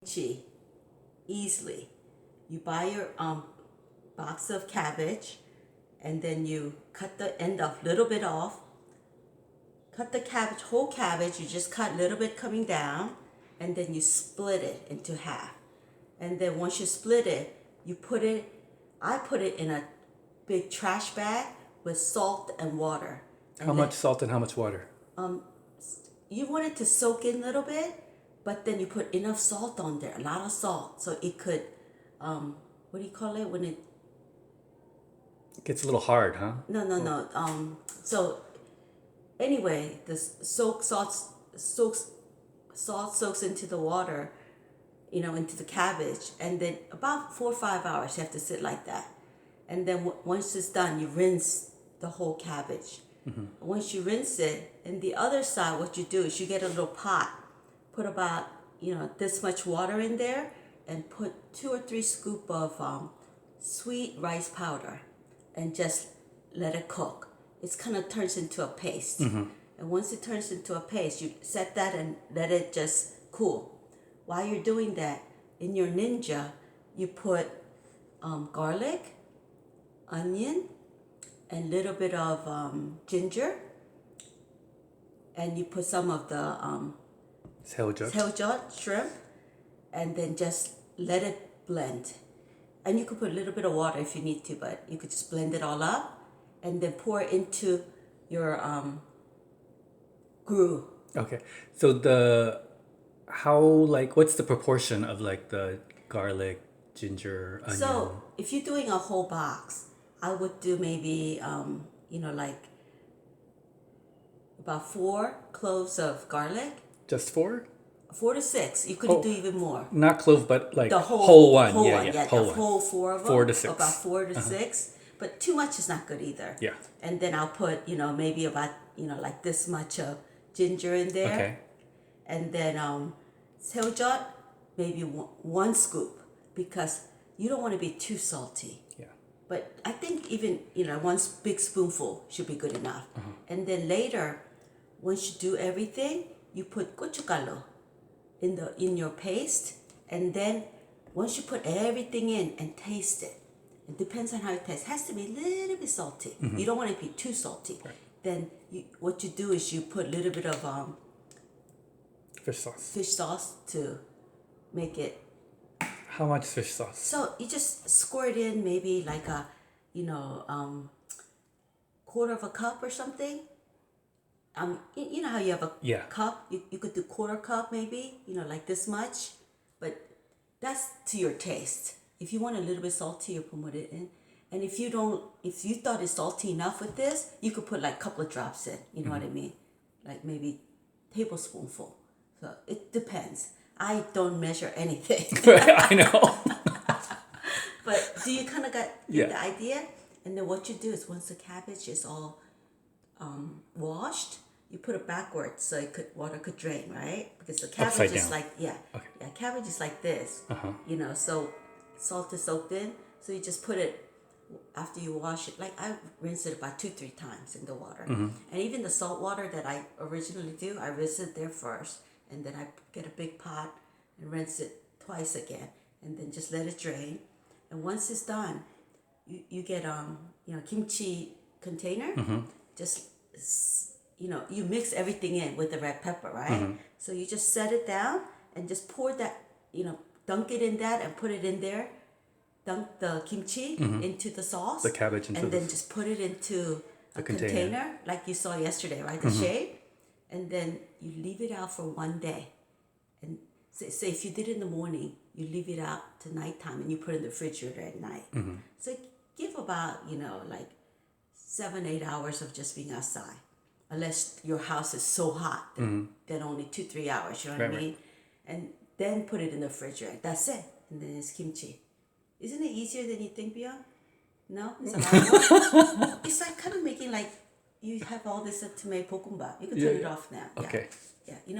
kimchi easily. You buy your box of cabbage, and then you cut the end off, little bit off. Cut the cabbage, whole cabbage. You just cut a little bit coming down, and then you split it into half. And then once you split it, you put it. I put it in a big trash bag with salt and water. How much salt and how much water? You want it to soak in a little bit, but then you put enough salt on there, a lot of salt, so it could, what do you call it when it? It gets a little hard, huh? No. So anyway, the salt soaks into the water, into the cabbage, and then about 4 or 5 hours you have to sit like that, and then once it's done, you rinse the whole cabbage. Mm-hmm. Once you rinse it, and the other side, what you do is you get a little pot, put about this much water in there, and put 2 or 3 scoops of sweet rice powder, and just let it cook. It kind of turns into a paste. Mm-hmm. And once it turns into a paste, you set that and let it just cool. While you're doing that, in your ninja, you put garlic, onion, and a little bit of ginger, and you put some of the 새우젓 shrimp, and then just let it blend. And you could put a little bit of water if you need to, but you could just blend it all up, and then pour it into your gru. Okay, so what's the proportion of the garlic, ginger, onion? So if you're doing a whole box, I would do maybe about 4 cloves of garlic. Just 4? 4 to 6. You could do even more. Not clove, but the whole one. Whole yeah, one. yeah, The one. whole 4 of them. 4 to 6. About 4 to 6. But too much is not good either. Yeah. And then I'll put, maybe about, like this much of ginger in there. Okay. And then 새우젓, maybe 1 scoop, because you don't want to be too salty. Yeah. But I think even, 1 big spoonful should be good enough. Uh-huh. And then later, once you do everything, you put gochugaru in your paste, and then once you put everything in and taste it, it depends on how it tastes. It has to be a little bit salty. Mm-hmm. You don't want it to be too salty. Right. Then what you do is you put a little bit of fish sauce to make it. How much fish sauce? So you just squirt in maybe like a quarter of a cup or something. You know how you have a cup? You could do quarter cup maybe, like this much. But that's to your taste. If you want a little bit salty, you put it in. And if you thought it's salty enough with this, you could put like a couple of drops in. You know what I mean? Like maybe tablespoonful. So it depends. I don't measure anything. I know. But do you kind of get the idea? And then what you do is once the cabbage is all washed, you put it backwards so water could drain, right? Because the cabbage is cabbage is like this. Uh-huh. So salt is soaked in. So you just put it after you wash it. Like I rinse it about 2-3 times in the water. Mm-hmm. And even the salt water that I originally do, I rinse it there first, and then I get a big pot and rinse it twice again, and then just let it drain. And once it's done, you get kimchi container. Mm-hmm. Just you mix everything in with the red pepper, right? Mm-hmm. So you just set it down and just pour that, dunk it in that and put it in there. Dunk the kimchi into the sauce. The cabbage into and then just put it into a container like you saw yesterday, right? The shape. And then you leave it out for 1 day. And say if you did it in the morning, you leave it out to nighttime and you put it in the refrigerator at night. Mm-hmm. So give about, 7-8 hours of just being outside. Unless your house is so hot, then only 2-3 hours, you know what I mean? And then put it in the refrigerator. That's it. And then it's kimchi. Isn't it easier than you think, Beyond? No? It's a lot more? It's like kind of making like you have all this tomato 볶음밥. You can turn it off now. Okay. Yeah. You know